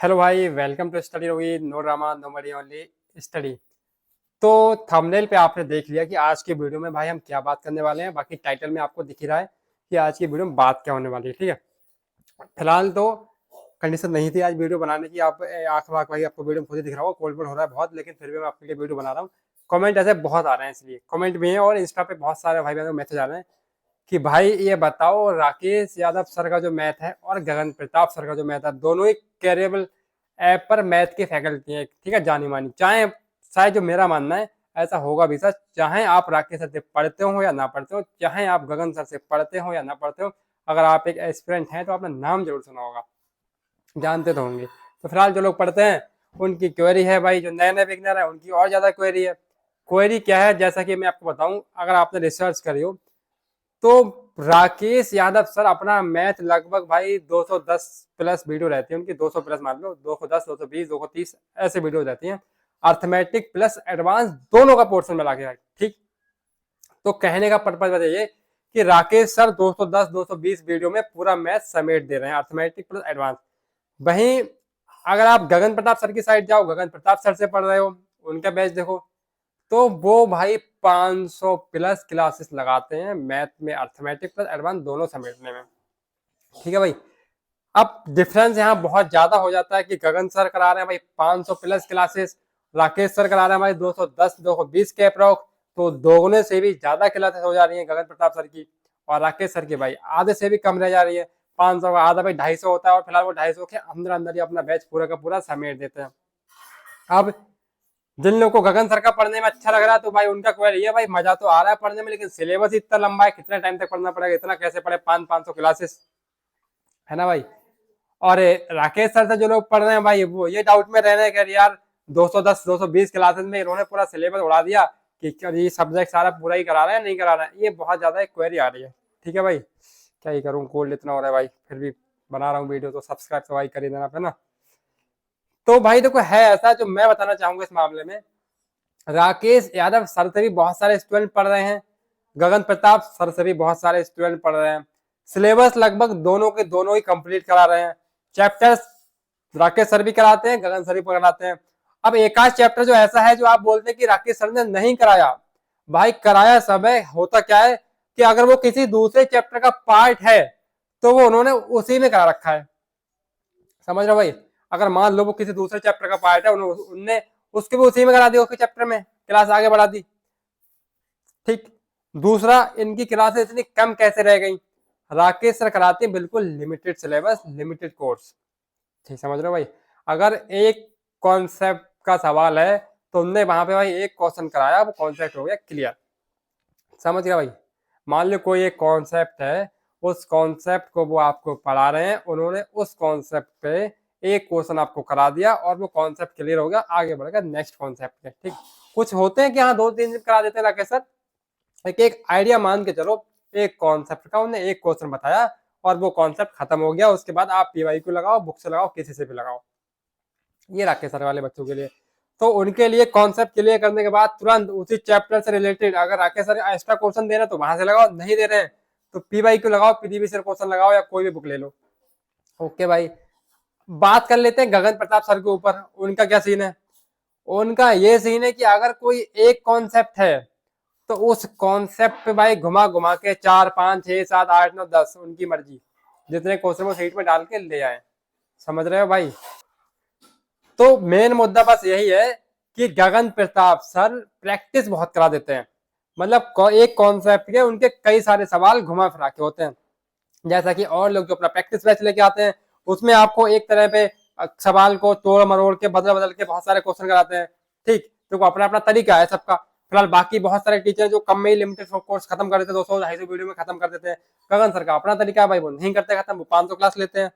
Hello भाई, welcome to study Rogi. No drama no money only study. तो thumbnail पे आपने देख लिया कि आज की वीडियो में भाई हम क्या बात करने वाले हैं। बाकी टाइटल में आपको दिख ही रहा है कि आज की वीडियो में बात क्या होने वाली है। ठीक है, फिलहाल तो कंडीशन नहीं थी आज वीडियो बनाने की। आप आँख वाँख भाई आपको वीडियो में खुद ही दिख रहा होगा, कोल्ड हो रहा है बहुत, लेकिन फिर भी मैं आपके लिए वीडियो बना रहा हूँ। कमेंट ऐसे बहुत आ रहे हैं, इसलिए कमेंट भी हैं और इंस्टा पे बहुत सारे भाई बहनों मैसेज आ रहे हैं कि भाई ये बताओ, राकेश यादव सर का जो मैथ है और गगन प्रताप सर का जो मैथ है, दोनों ही कैरियबल ऐप पर मैथ की फैकल्टी है। ठीक है, जानी मानी। चाहे शायद जो मेरा मानना है ऐसा होगा भी सच, चाहे आप राकेश सर से पढ़ते हो या ना पढ़ते हो, चाहे आप गगन सर से पढ़ते हो या ना पढ़ते हो, अगर आप एक एस्पिरेंट हैं तो आपने नाम जरूर सुना होगा, जानते तो होंगे। तो फिलहाल जो लोग पढ़ते हैं उनकी क्वेरी है भाई, जो नए नए बिगनर है उनकी और ज्यादा क्वेरी है। क्वेरी क्या है, जैसा कि मैं आपको बताऊं, अगर आपने रिसर्च करी हो तो राकेश यादव सर अपना मैथ लगभग भाई 210 प्लस वीडियो रहती है उनकी, 200 प्लस मान लो, 210 220 230 ऐसे वीडियो रहती हैं, अर्थमेटिक प्लस एडवांस दोनों का पोर्शन मिला के। ठीक, तो कहने का पर्पज बताइए कि राकेश सर 210 220 वीडियो में पूरा मैथ समेट दे रहे हैं, अर्थमेटिक प्लस एडवांस। वहीं अगर आप गगन प्रताप सर की साइड जाओ, गगन प्रताप सर से पढ़ रहे हो, उनका बैच देखो, तो वो भाई 500 प्लस क्लासेस लगाते हैं मैथ में, अर्थमेटिक प्लस एडवांस दोनों समेटने में। ठीक है भाई, अब डिफरेंस यहाँ बहुत ज्यादा हो जाता है कि गगन सर करा रहे हैं भाई 500 प्लस क्लासेस, राकेश सर करा रहे हैं भाई 210 220 के अप्रॉक्स, तो दोगुने से भी ज्यादा क्लासेस हो जा रही है गगन प्रताप सर की, और राकेश सर की भाई आधे से भी कम रह जा रही है। 500 का आधा भाई 250 होता है, और फिलहाल वो 250 के अंदर अंदर ही अपना बैच पूरा का पूरा समेट देते हैं। अब जिन लोगों को गगन सर का पढ़ने में अच्छा लग रहा है तो भाई उनका क्वेरी है, भाई मजा तो आ रहा है पढ़ने में, लेकिन सिलेबस ही इतना लंबा है, कितने टाइम तक पढ़ना पड़ेगा, इतना कैसे पढ़े, 500 क्लासेस, है ना भाई। और राकेश सर से जो लोग पढ़ रहे हैं भाई, वो ये डाउट में रह रहे हैं कि यार 210 220 क्लासेस में इन्होंने पूरा सिलेबस उड़ा दिया कि ये सब्जेक्ट सारा पूरा ही करा रहे हैं, नहीं करा रहे हैं। ये बहुत ज्यादा एक क्वेरी आ रही है। ठीक है भाई, क्या ही करूँ, कोल्ड इतना हो रहा है भाई, फिर भी बना रहा हूँ वीडियो, तो सब्सक्राइब तो भाई कर ही देना पे ना। तो भाई देखो, है ऐसा जो मैं बताना चाहूंगा इस मामले में, राकेश यादव सर से भी बहुत सारे स्टूडेंट पढ़ रहे हैं, गगन प्रताप सर से भी बहुत सारे स्टूडेंट पढ़ रहे हैं, सिलेबस लगभग दोनों के दोनों ही कंप्लीट करा रहे हैं, चैप्टर्स राकेश सर भी कराते हैं, गगन सर भी कराते हैं। अब एक आध चैप्टर जो ऐसा है जो आप बोलते हैं कि राकेश सर ने नहीं कराया, भाई कराया सब है। होता क्या है कि अगर वो किसी दूसरे चैप्टर का पार्ट है तो वो उन्होंने उसी में करा रखा है, समझ रहे हो भाई। अगर मान लो वो किसी दूसरे चैप्टर का पार्ट है, उनने उसके भी उसी में करा दिया, उसके चैप्टर में क्लास आगे बढ़ा दी। ठीक, दूसरा, इनकी क्लासेस इतनी कम कैसे रह गई, राकेश सर कराते हैं बिल्कुल लिमिटेड सिलेबस, लिमिटेड कोर्स। ठीक, समझ रहे हो भाई। अगर एक कॉन्सेप्ट का सवाल है तो उनने वहां पे भाई एक क्वेश्चन कराया, वो कॉन्सेप्ट हो गया क्लियर, समझ गया भाई। मान लो कोई एक कॉन्सेप्ट है, उस कॉन्सेप्ट को वो आपको पढ़ा रहे हैं, उन्होंने उस कॉन्सेप्ट पे एक क्वेश्चन आपको करा दिया और वो कॉन्सेप्ट क्लियर हो गया, आगे बढ़ेगा नेक्स्ट कॉन्सेप्ट पे। ठीक, कुछ होते हैं कि हाँ 2-3 दिन करा देते हैं राकेश सर, एक आइडिया मान के चलो, एक कॉन्सेप्ट का उन्होंने एक क्वेश्चन बताया और वो कॉन्सेप्ट खत्म हो गया, उसके बाद आप पीवाईक्यू लगाओ, बुक से लगाओ, किसी से भी लगाओ। ये राकेश सर वाले बच्चों के लिए, तो उनके लिए कॉन्सेप्ट क्लियर करने के बाद तुरंत उसी चैप्टर से रिलेटेड अगर राकेश सर एक्स्ट्रा क्वेश्चन दे रहे हैं तो वहां से लगाओ, नहीं दे रहे हैं तो पीवाईक्यू लगाओ, प्रीवियस ईयर क्वेश्चन लगाओ या कोई भी बुक ले लो। ओके भाई, बात कर लेते हैं गगन प्रताप सर के ऊपर, उनका क्या सीन है। उनका ये सीन है कि अगर कोई एक कॉन्सेप्ट है तो उस कॉन्सेप्ट पे भाई घुमा घुमा के 4 5 6 7 8 9 10 उनकी मर्जी, जितने क्वेश्चन वो सीट में डाल के ले आए, समझ रहे हो भाई। तो मेन मुद्दा बस यही है कि गगन प्रताप सर प्रैक्टिस बहुत करा देते हैं, मतलब एक कॉन्सेप्ट के उनके कई सारे सवाल घुमा फिरा के होते हैं, जैसा कि और लोग जो अपना प्रैक्टिस बैच लेके आते हैं उसमें आपको एक तरह पे सवाल को तोड़ मरोड़ के बदल बदल के बहुत सारे क्वेश्चन कराते हैं। ठीक, तो अपना अपना तरीका है सबका। फिलहाल बाकी बहुत सारे टीचर जो कम में ही लिमिटेड कोर्स खत्म कर देते हैं, 200 250 वीडियो में खत्म कर देते हैं, गगन सर का अपना तरीका है भाई, वो नहीं करते खत्म, वो 500 क्लास लेते हैं,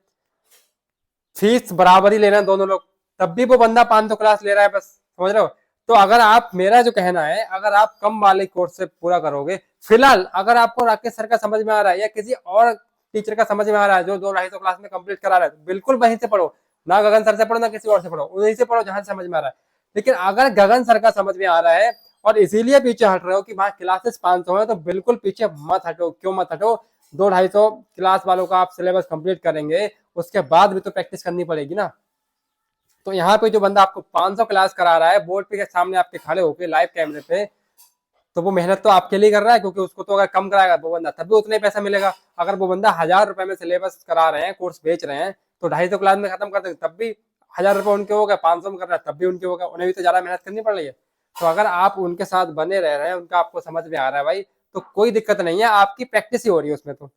फीस बराबर ही ले रहे हैं दोनों लोग, तब भी वो बंदा 500 क्लास ले रहा है, बस समझ रहे हो। तो अगर आप, मेरा जो कहना है, अगर आप कम वाले कोर्स से पूरा करोगे, फिलहाल अगर आपको राकेश सर का समझ में आ रहा है या किसी और टीचर का समझ में आ रहा है जो 200 क्लास में कंप्लीट करा रहा है, बिल्कुल वहीं से पढ़ो, ना गगन सर से पढ़ो ना किसी और से पढ़ो, वहीं से पढ़ो जहां से समझ में आ रहा है। लेकिन अगर गगन सर का समझ में आ रहा है और इसीलिए पीछे हट रहे हो कि वहां क्लासेस 500 है, तो बिल्कुल पीछे मत हटो। क्यों मत हटो, 200 250 क्लास वालों का आप सिलेबस कंप्लीट करेंगे, उसके बाद भी तो प्रैक्टिस करनी पड़ेगी ना। तो यहाँ पे जो बंदा आपको 500 क्लास करा रहा है बोर्ड पे के सामने आपके खड़े होके लाइव कैमरे पे, तो वो मेहनत तो आपके लिए कर रहा है, क्योंकि उसको तो अगर कम कराएगा वो बंदा तब भी उतना ही पैसा मिलेगा। अगर वो बंदा 1000 रुपए में सिलेबस करा रहे हैं, कोर्स बेच रहे हैं, तो 250 क्लास में खत्म कर देंगे तब भी 1000 रुपए उनके हो गए, 500 में कर रहा है तब भी उनके हो गए, उन्हें भी तो ज्यादा मेहनत करनी पड़ रही है। तो अगर आप उनके साथ बने रह रहे हैं, उनका आपको समझ में आ रहा है भाई, तो कोई दिक्कत नहीं है, आपकी प्रैक्टिस ही हो रही है उसमें। तो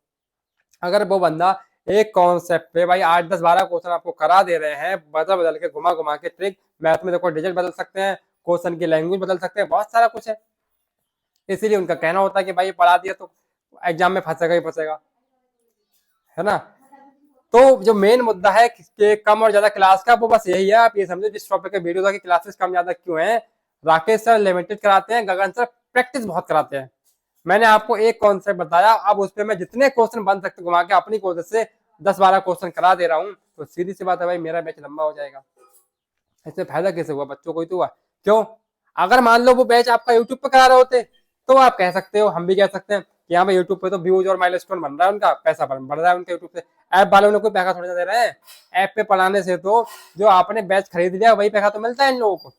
अगर वो बंदा एक कॉन्सेप्ट पे भाई 8 10 12 क्वेश्चन आपको करा दे रहे हैं, बदल बदल के घुमा घुमा के ट्रिक, मैथ में देखो डिजिट बदल सकते हैं, क्वेश्चन की लैंग्वेज बदल सकते हैं, बहुत सारा कुछ है। इसीलिए उनका कहना होता है कि भाई पढ़ा दिया तो एग्जाम में फंसेगा ही फंसेगा, है ना। तो जो मेन मुद्दा है कि कम और ज्यादा क्लास का, वो बस यही है, आप ये समझो जिस टॉपिक के वीडियो था कि क्लासेस कम ज्यादा क्यों है। राकेश सर लिमिटेड कराते हैं, गगन सर प्रैक्टिस बहुत कराते हैं। मैंने आपको एक कॉन्सेप्ट बताया, अब उस पर मैं जितने क्वेश्चन बन सकते घुमा के अपनी कोशिश से 10 12 क्वेश्चन करा दे रहा हूँ, तो सीधी सी बात है भाई मेरा बैच लंबा हो जाएगा। इससे फायदा कैसे हुआ, बच्चों को ही तो हुआ। क्यों? अगर मान लो वो बैच आपका यूट्यूब पे करा रहे होते, तो आप कह सकते हो, हम भी कह सकते हैं कि यहाँ पे यूट्यूब पे तो व्यूज और माइलस्टोन बन रहा है, उनका पैसा बढ़ रहा है उनके यूट्यूब से। ऐप वालों ने कोई पैसा थोड़ा दे रहे हैं। ऐप पे पढ़ाने से तो जो आपने बैच खरीद लिया वही पैसा तो मिलता है इन लोगों को।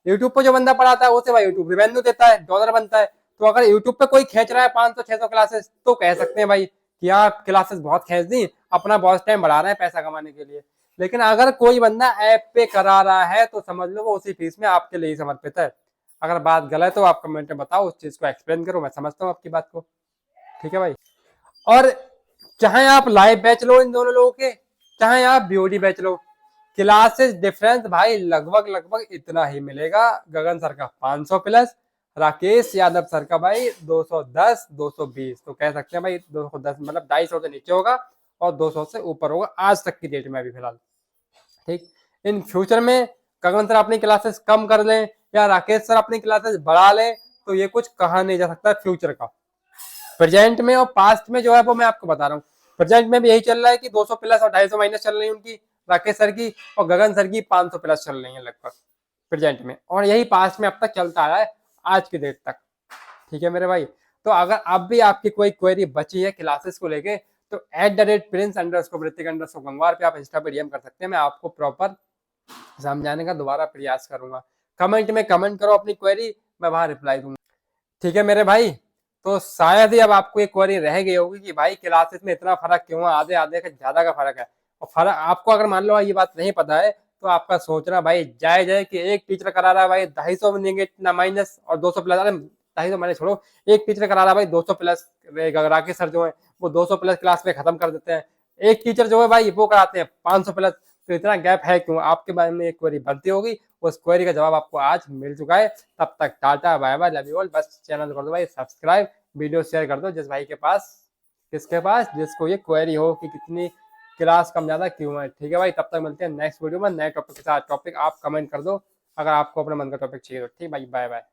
यूट्यूब पे जो बंदा पढ़ाता है उसे भाई यूट्यूब रिवेन्यू देता है, डॉलर बनता है। तो अगर यूट्यूब पे कोई खींच रहा है 500 600 क्लासेस, तो कह सकते हैं भाई कि यार क्लासेस बहुत खींच दी, अपना बहुत टाइम बढ़ा रहे हैं पैसा कमाने के लिए। लेकिन अगर कोई बंदा ऐप पे करा रहा है तो समझ लो वो उसी फीस में आपके लिए ही समर्पित है। अगर बात गलत हो आप कमेंट में बताओ, उस चीज को एक्सप्लेन करो, मैं समझता हूँ आपकी बात को। ठीक है भाई। और चाहे आप लाइव बैच लो इन दोनों लोगों के, चाहे आप बीओडी बैच लो, क्लासेस डिफरेंस भाई लगभग लगभग इतना ही मिलेगा। गगन सर का 500 प्लस, राकेश यादव सर का भाई 210 220, तो कह सकते हैं भाई 210 मतलब 250 से नीचे होगा और 200 से ऊपर होगा आज तक की डेट में अभी फिलहाल। ठीक। इन फ्यूचर में गगन सर अपनी क्लासेस कम कर लें या राकेश सर अपनी क्लासेस बढ़ा लें, तो ये कुछ कहा नहीं जा सकता फ्यूचर का। प्रेजेंट में और पास्ट में जो है वो मैं आपको बता रहा हूँ। प्रेजेंट में भी यही चल रहा है कि 200 प्लस और 250 माइनस चल रही है उनकी, राकेश सर की, और गगन सर की 500 प्लस चल रही है लगभग प्रेजेंट में, और यही पास्ट में अब तक चलता आया है आज की डेट तक। ठीक है मेरे भाई। तो अगर अब भी आपकी कोई क्वेरी बची है क्लासेस को लेके, तो @prince_ऋतिक_गंगवार पे आप इंस्टा पे डीएम कर सकते हैं, मैं आपको प्रॉपर समझाने का दोबारा प्रयास करूंगा। कमेंट में कमेंट करो अपनी क्वेरी, मैं वहां रिप्लाई दूंगा। ठीक है मेरे भाई। तो शायद ही अब आपको एक क्वेरी रह गई होगी कि भाई क्लासेस में इतना फर्क क्यों है, आधे आधे का ज्यादा का फर्क है। और फर्क आपको अगर मान लो ये बात नहीं पता है, तो आपका सोचना भाई जायज है कि एक टीचर करा रहा है भाई 250 नेगेटिव माइनस और 200 प्लस, अरे 250 माइनस छोड़ो, एक टीचर करा रहा है भाई 200 प्लस, राकेश सर जो है वो 200 प्लस क्लास में खत्म कर देते हैं, एक टीचर जो है भाई वो कराते हैं 500 प्लस, तो इतना गैप है क्यों? आपके बारे में एक क्वेरी बनती होगी, उस क्वेरी का जवाब आपको आज मिल चुका है। तब तक tata bye bye, love you all. बस चैनल कर दो भाई सब्सक्राइब, वीडियो शेयर कर दो जिस भाई के पास, किसके पास, जिसको ये क्वेरी हो कि कितनी क्लास कम ज्यादा क्यों है। ठीक है भाई, तब तक मिलते हैं नेक्स्ट वीडियो में नए टॉपिक के साथ। टॉपिक आप कमेंट कर दो अगर आपको अपने मन का टॉपिक चाहिए तो। ठीक भाई, बाय बाय।